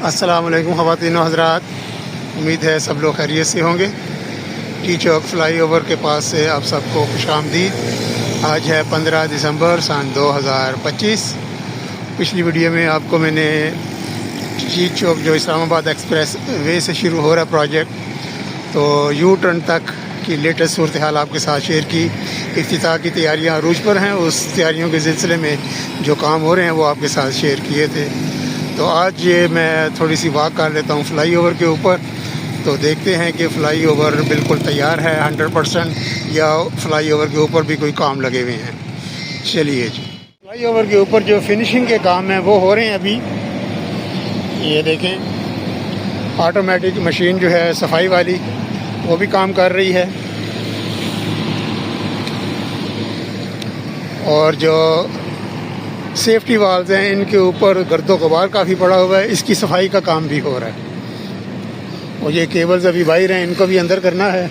السلام علیکم خواتین و حضرات، امید ہے سب لوگ خیریت سے ہوں گے۔ ٹی چوک فلائی اوور کے پاس سے آپ سب کو خوش آمدید۔ آج ہے 15 دسمبر سن 2025۔ پچھلی ویڈیو میں آپ کو میں نے ٹی چوک جو اسلام آباد ایکسپریس وے سے شروع ہو رہا پروجیکٹ، تو یو ٹرن تک کی لیٹسٹ صورتحال آپ کے ساتھ شیئر کی۔ افتتاح کی تیاریاں عروج پر ہیں، اس تیاریوں کے سلسلے میں جو کام ہو رہے ہیں وہ آپ کے ساتھ شیئر کیے تھے۔ تو آج یہ میں تھوڑی سی واک کر لیتا ہوں فلائی اوور کے اوپر، تو دیکھتے ہیں کہ فلائی اوور بالکل تیار ہے 100% یا فلائی اوور کے اوپر بھی کوئی کام لگے ہوئے ہیں۔ چلیے جی، فلائی اوور کے اوپر جو فنیشنگ کے کام ہیں وہ ہو رہے ہیں ابھی۔ یہ دیکھیں آٹومیٹک مشین جو ہے صفائی والی وہ بھی کام کر رہی ہے، اور جو سیفٹی والز ہیں ان کے اوپر گرد و غبار کافی پڑا ہوا ہے، اس کی صفائی کا کام بھی ہو رہا ہے۔ اور یہ کیبلز ابھی باہر ہیں، ان کو بھی اندر کرنا ہے۔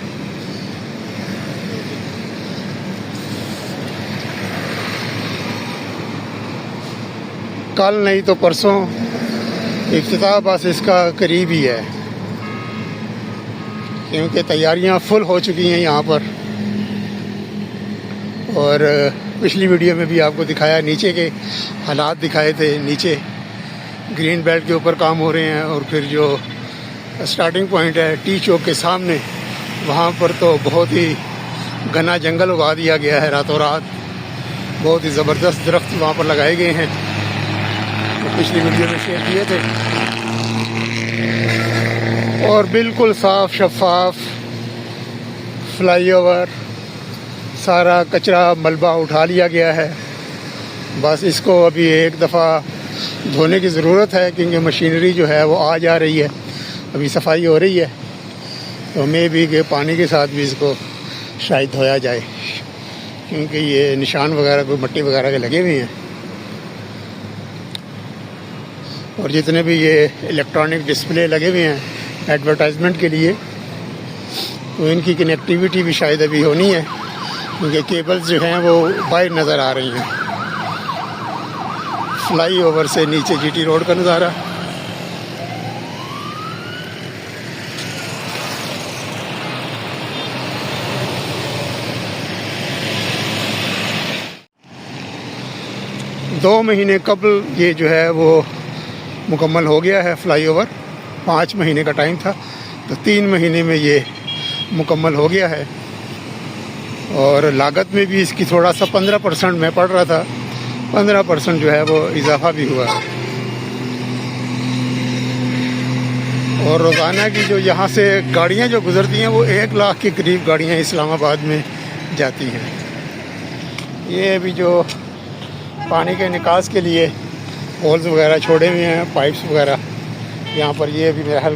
کل نہیں تو پرسوں افتتاح بس اس کا قریب ہی ہے، کیونکہ تیاریاں فل ہو چکی ہیں یہاں پر۔ اور پچھلی ویڈیو میں بھی آپ کو دکھایا، نیچے کے حالات دکھائے تھے۔ نیچے گرین بیلٹ کے اوپر کام ہو رہے ہیں، اور پھر جو سٹارٹنگ پوائنٹ ہے ٹی چوک کے سامنے، وہاں پر تو بہت ہی گھنا جنگل اگا دیا گیا ہے راتوں رات۔ بہت ہی زبردست درخت وہاں پر لگائے گئے ہیں، پچھلی ویڈیو میں شیئر کیے تھے۔ اور بالکل صاف شفاف فلائی اوور، سارا کچرا ملبہ اٹھا لیا گیا ہے۔ بس اس کو ابھی ایک دفعہ دھونے کی ضرورت ہے، کیونکہ مشینری جو ہے وہ آ جا رہی ہے، ابھی صفائی ہو رہی ہے، تو میں بھی کہ پانی کے ساتھ بھی اس کو شاید دھویا جائے، کیونکہ یہ نشان وغیرہ کوئی مٹی وغیرہ کے لگے ہوئے ہیں۔ اور جتنے بھی یہ الیکٹرانک ڈسپلے لگے ہوئے ہیں ایڈورٹائزمنٹ کے لیے، تو ان کی کنیکٹیویٹی بھی شاید ابھی ہونی ہے، کیونکہ کیبلز جو ہیں وہ باہر نظر آ رہی ہیں۔ فلائی اوور سے نیچے جی ٹی روڈ کا نظارہ۔ دو مہینے قبل یہ جو ہے وہ مکمل ہو گیا ہے فلائی اوور۔ 5 مہینے کا ٹائم تھا، تو 3 مہینے میں یہ مکمل ہو گیا ہے۔ اور لاگت میں بھی اس کی تھوڑا سا 15% میں پڑ رہا تھا، 15% جو ہے وہ اضافہ بھی ہوا ہے۔ اور روزانہ کی جو یہاں سے گاڑیاں جو گزرتی ہیں وہ 1 لاکھ کے قریب گاڑیاں اسلام آباد میں جاتی ہیں۔ یہ بھی جو پانی کے نکاس کے لیے ہولز وغیرہ چھوڑے ہوئے ہیں، پائپس وغیرہ، یہاں پر یہ بھی میرا حل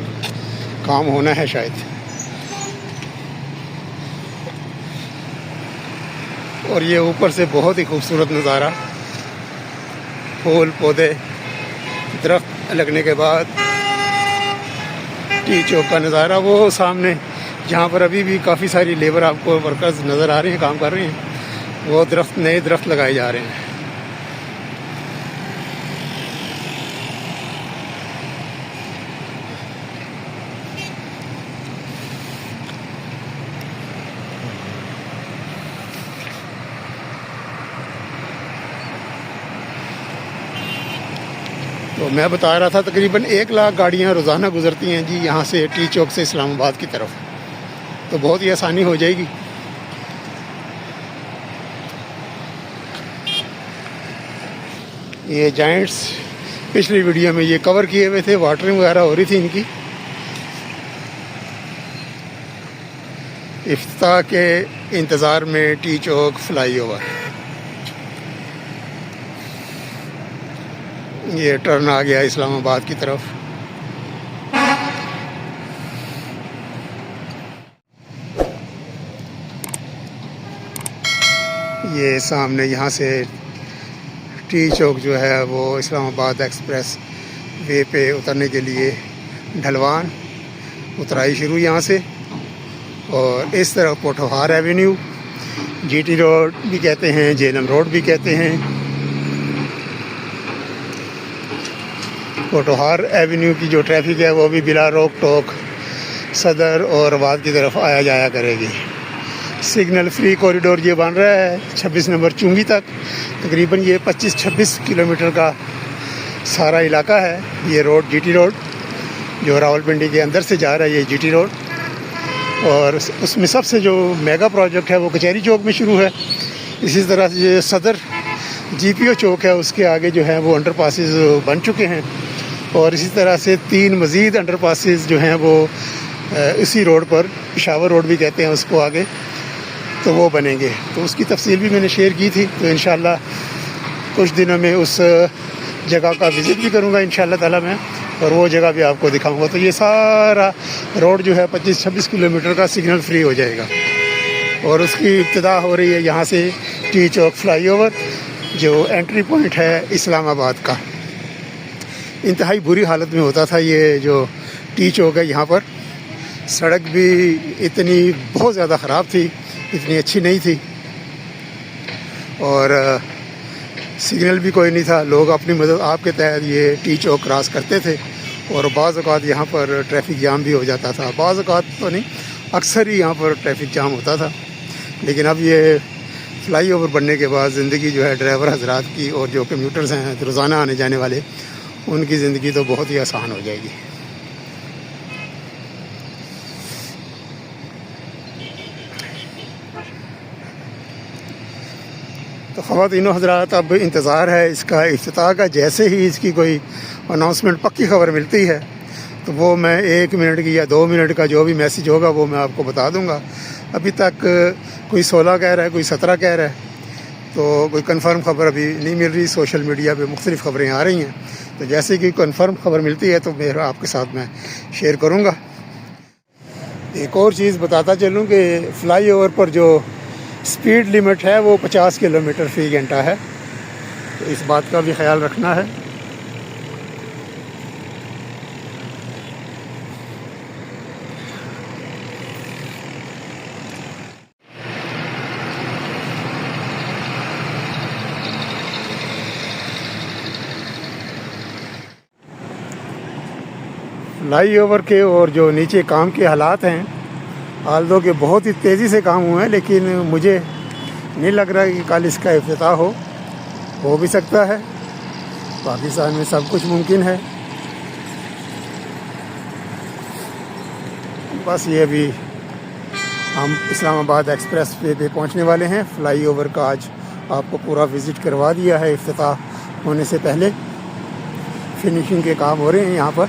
کام ہونا ہے شاید۔ اور یہ اوپر سے بہت ہی خوبصورت نظارہ، پھول پودے درخت لگنے کے بعد ٹی چوک کا نظارہ۔ وہ سامنے جہاں پر ابھی بھی کافی ساری لیبر آپ کو ورکرز نظر آ رہے ہیں، کام کر رہے ہیں، وہ درخت نئے درخت لگائے جا رہے ہیں۔ تو میں بتا رہا تھا تقریباً 1 لاکھ گاڑیاں روزانہ گزرتی ہیں جی یہاں سے ٹی چوک سے اسلام آباد کی طرف، تو بہت ہی آسانی ہو جائے گی۔ یہ جائنٹس پچھلی ویڈیو میں یہ کور کیے ہوئے تھے، واٹرنگ وغیرہ ہو رہی تھی ان کی۔ افتتاح کے انتظار میں ٹی چوک فلائی اوور۔ یہ ٹرن آ گیا اسلام آباد کی طرف۔ یہ سامنے یہاں سے ٹی چوک جو ہے وہ اسلام آباد ایکسپریس وے پہ اترنے کے لیے ڈھلوان اترائی شروع یہاں سے، اور اس طرف Pothohar avenue, G T road بھی کہتے ہیں، جیلم روڈ بھی کہتے ہیں، کوٹوہار ایونیو کی جو ٹریفک ہے وہ بھی بلا روک ٹوک صدر اور آباد کی طرف آیا جایا کرے گی۔ سگنل فری کوریڈور یہ بن رہا ہے 26 نمبر چونگی تک، تقریباً یہ 25-26 کلومیٹر کا سارا علاقہ ہے۔ یہ روڈ جی ٹی روڈ جو راولپنڈی کے اندر سے جا رہا ہے، یہ جی ٹی روڈ، اور اس میں سب سے جو میگا پروجیکٹ ہے وہ کچہری چوک میں شروع ہے۔ اسی طرح سے یہ صدر جی پی او چوک ہے، اس کے آگے جو ہے وہ انڈر پاسز بن چکے ہیں، اور اسی طرح سے 3 مزید انڈر پاسز جو ہیں وہ اسی روڈ پر، پشاور روڈ بھی کہتے ہیں اس کو، آگے تو وہ بنیں گے۔ تو اس کی تفصیل بھی میں نے شیئر کی تھی، تو انشاءاللہ کچھ دنوں میں اس جگہ کا وزٹ بھی کروں گا انشاءاللہ تعالیٰ میں، اور وہ جگہ بھی آپ کو دکھاؤں گا۔ تو یہ سارا روڈ جو ہے 25-26 کلومیٹر کا سگنل فری ہو جائے گا، اور اس کی ابتدا ہو رہی ہے یہاں سے ٹی چوک فلائی اوور جو انٹری پوائنٹ ہے اسلام آباد کا۔ انتہائی بری حالت میں ہوتا تھا یہ جو ٹی چوک ہے، یہاں پر سڑک بھی اتنی بہت زیادہ خراب تھی، اتنی اچھی نہیں تھی، اور سگنل بھی کوئی نہیں تھا۔ لوگ اپنی مدد آپ کے تحت یہ ٹی چوک کراس کرتے تھے، اور بعض اوقات یہاں پر ٹریفک جام بھی ہو جاتا تھا، بعض اوقات تو نہیں، اکثر ہی یہاں پر ٹریفک جام ہوتا تھا۔ لیکن اب یہ فلائی اوور بننے کے بعد زندگی جو ہے ڈرائیور حضرات کی اور جو کمیوٹرز ہیں روزانہ آنے جانے والے، ان کی زندگی تو بہت ہی آسان ہو جائے گی۔ تو خواتین و حضرات، اب انتظار ہے اس کا افتتاح کا۔ جیسے ہی اس کی کوئی اناؤنسمنٹ پکی خبر ملتی ہے تو وہ میں 1 منٹ کی یا 2 منٹ کا جو بھی میسیج ہوگا وہ میں آپ کو بتا دوں گا۔ ابھی تک کوئی 16 کہہ رہا ہے، کوئی 17 کہہ رہا ہے، تو کوئی کنفرم خبر ابھی نہیں مل رہی۔ سوشل میڈیا پہ مختلف خبریں آ رہی ہیں، تو جیسے کہ کنفرم خبر ملتی ہے تو میرا آپ کے ساتھ میں شیئر کروں گا۔ ایک اور چیز بتاتا چلوں کہ فلائی اوور پر جو سپیڈ لیمٹ ہے وہ 50 کلومیٹر فی گھنٹہ ہے، تو اس بات کا بھی خیال رکھنا ہے۔ فلائی اوور کے اور جو نیچے کام کے حالات ہیں، آلدو کہ بہت ہی تیزی سے کام ہوئے ہیں، لیکن مجھے نہیں لگ رہا کہ کل اس کا افتتاح ہو بھی سکتا ہے۔ پاکستان میں سب کچھ ممکن ہے، بس یہ ابھی ہم اسلام آباد ایکسپریس وے پہ پہنچنے والے ہیں۔ فلائی اوور کا آج آپ کو پورا وزٹ کروا دیا ہے، افتتاح ہونے سے پہلے فنیشنگ کے کام ہو رہے ہیں یہاں پر۔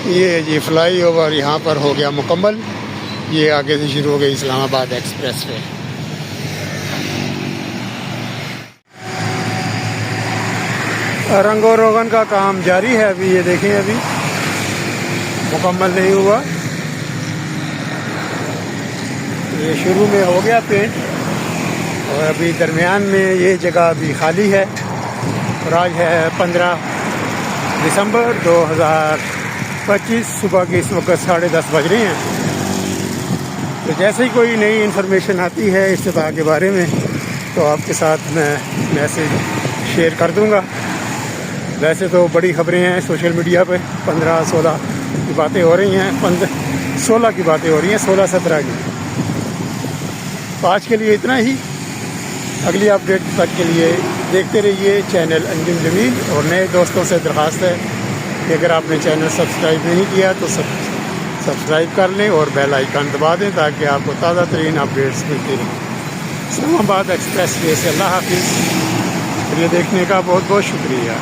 یہ جی فلائی اوور یہاں پر ہو گیا مکمل، یہ آگے سے شروع ہو گئی اسلام آباد ایکسپریس وے۔ رنگ و روغن کا کام جاری ہے ابھی، یہ دیکھیں ابھی مکمل نہیں ہوا، یہ شروع میں ہو گیا پینٹ، اور ابھی درمیان میں یہ جگہ ابھی خالی ہے، اور آج ہے 15 دسمبر 2025، صبح کے اس وقت 10:30 بج رہے ہیں۔ تو جیسے ہی کوئی نئی انفارمیشن آتی ہے افتتاح کے بارے میں تو آپ کے ساتھ میں میسیج شیئر کر دوں گا۔ ویسے تو بڑی خبریں ہیں سوشل میڈیا پہ، 15-16 کی باتیں ہو رہی ہیں، 16 کی باتیں ہو رہی ہیں، 16-17 کی۔ تو آج کے لیے اتنا ہی، اگلی اپڈیٹ تک کے لیے دیکھتے رہیے چینل انجم جمیل، اور نئے دوستوں سے درخواست ہے کہ اگر آپ نے چینل سبسکرائب نہیں کیا تو سبسکرائب کر لیں اور بیل آئیکن دبا دیں تاکہ آپ کو تازہ ترین اپڈیٹس ملتی رہیں۔ اسلام آباد ایکسپریس وے سے اللہ حافظ، اور یہ دیکھنے کا بہت بہت شکریہ۔